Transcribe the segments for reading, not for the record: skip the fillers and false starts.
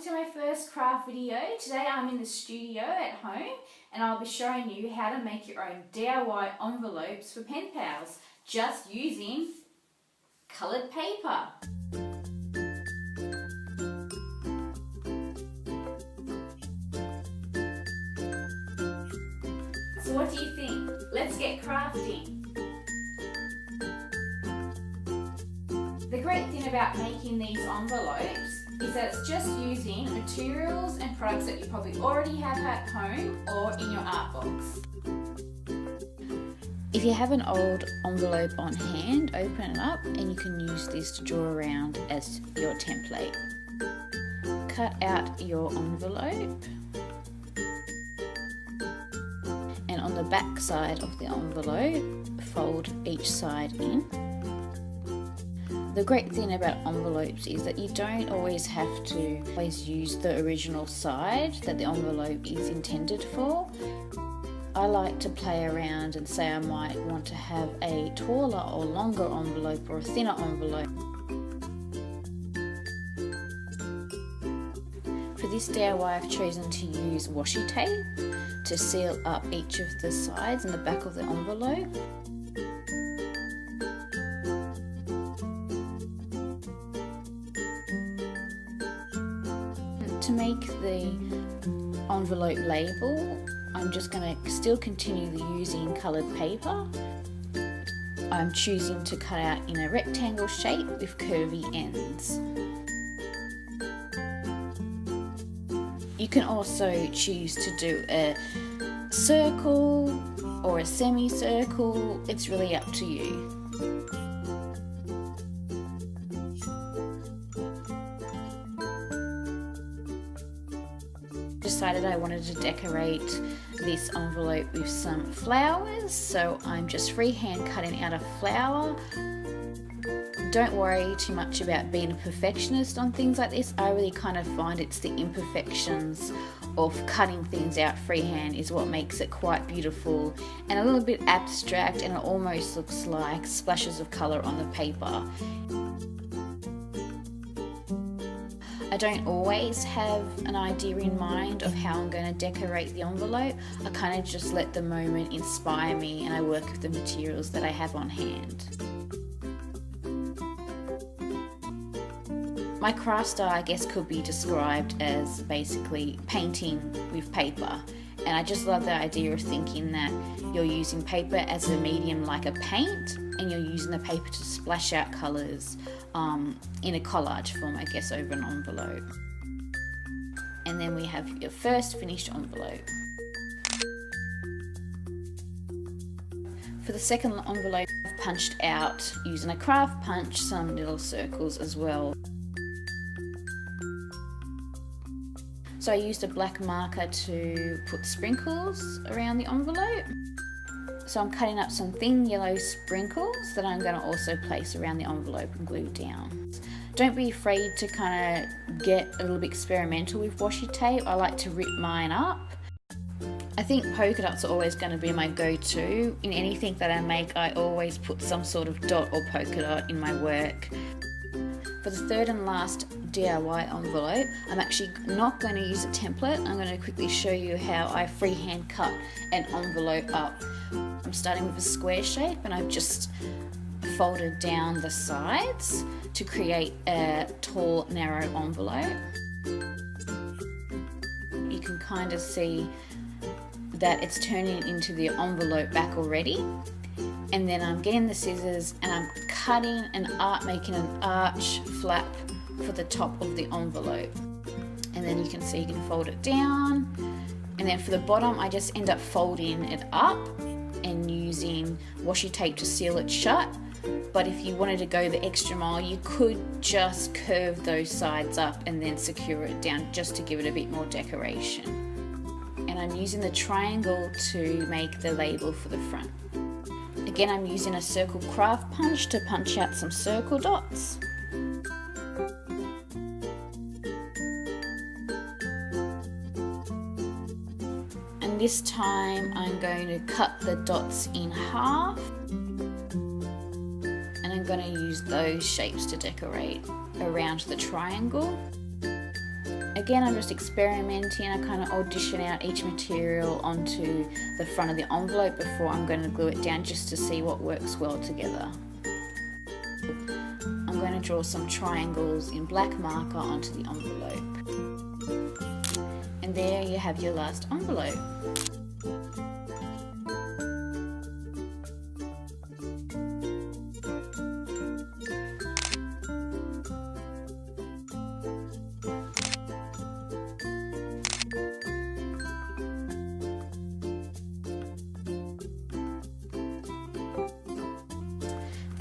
welcome to my first craft video. Today I'm in the studio at home and I'll be showing you how to make your own DIY envelopes for pen pals just using coloured paper. So what do you think? Let's get crafting. The great thing about making these envelopes is that it's just using materials and products that you probably already have at home or in your art box. If you have an old envelope on hand, open it up and you can use this to draw around as your template. Cut out your envelope, and on the back side of the envelope, fold each side in. The great thing about envelopes is that you don't always have to use the original side that the envelope is intended for. I like to play around and say I might want to have a taller or longer envelope or a thinner envelope. For this DIY I've chosen to use washi tape to seal up each of the sides and the back of the envelope. To make the envelope label, I'm just going to still continue using coloured paper. I'm choosing to cut out in a rectangle shape with curvy ends. You can also choose to do a circle or a semicircle, it's really up to you. Decided I wanted to decorate this envelope with some flowers, so I'm just freehand cutting out a flower. Don't worry too much about being a perfectionist on things like this. I really kind of find it's the imperfections of cutting things out freehand is what makes it quite beautiful and a little bit abstract, and it almost looks like splashes of colour on the paper. I don't always have an idea in mind of how I'm going to decorate the envelope. I kind of just let the moment inspire me and I work with the materials that I have on hand. My craft style, I guess, could be described as basically painting with paper. And I just love the idea of thinking that you're using paper as a medium like a paint, and you're using the paper to splash out colours in a collage form, I guess, over an envelope. And then we have your first finished envelope. For the second envelope, I've punched out, using a craft punch, some little circles as well. So I used a black marker to put sprinkles around the envelope. So I'm cutting up some thin yellow sprinkles that I'm going to also place around the envelope and glue down. Don't be afraid to kind of get a little bit experimental with washi tape. I like to rip mine up. I think polka dots are always going to be my go-to. In anything that I make, I always put some sort of dot or polka dot in my work. For the third and last DIY envelope, I'm actually not going to use a template. I'm going to quickly show you how I freehand cut an envelope up. I'm starting with a square shape and I've just folded down the sides to create a tall, narrow envelope. You can kind of see that it's turning into the envelope back already. And then I'm getting the scissors and I'm cutting making an arch flap for the top of the envelope. And then you can see you can fold it down. And then for the bottom, I just end up folding it up and using washi tape to seal it shut. But if you wanted to go the extra mile, you could just curve those sides up and then secure it down just to give it a bit more decoration. And I'm using the triangle to make the label for the front. Again, I'm using a circle craft punch to punch out some circle dots. And this time I'm going to cut the dots in half. And I'm going to use those shapes to decorate around the triangle. Again, I'm just experimenting. I kind of audition out each material onto the front of the envelope before I'm going to glue it down, just to see what works well together. I'm going to draw some triangles in black marker onto the envelope. And there you have your last envelope.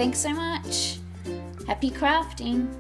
Thanks so much. Happy crafting.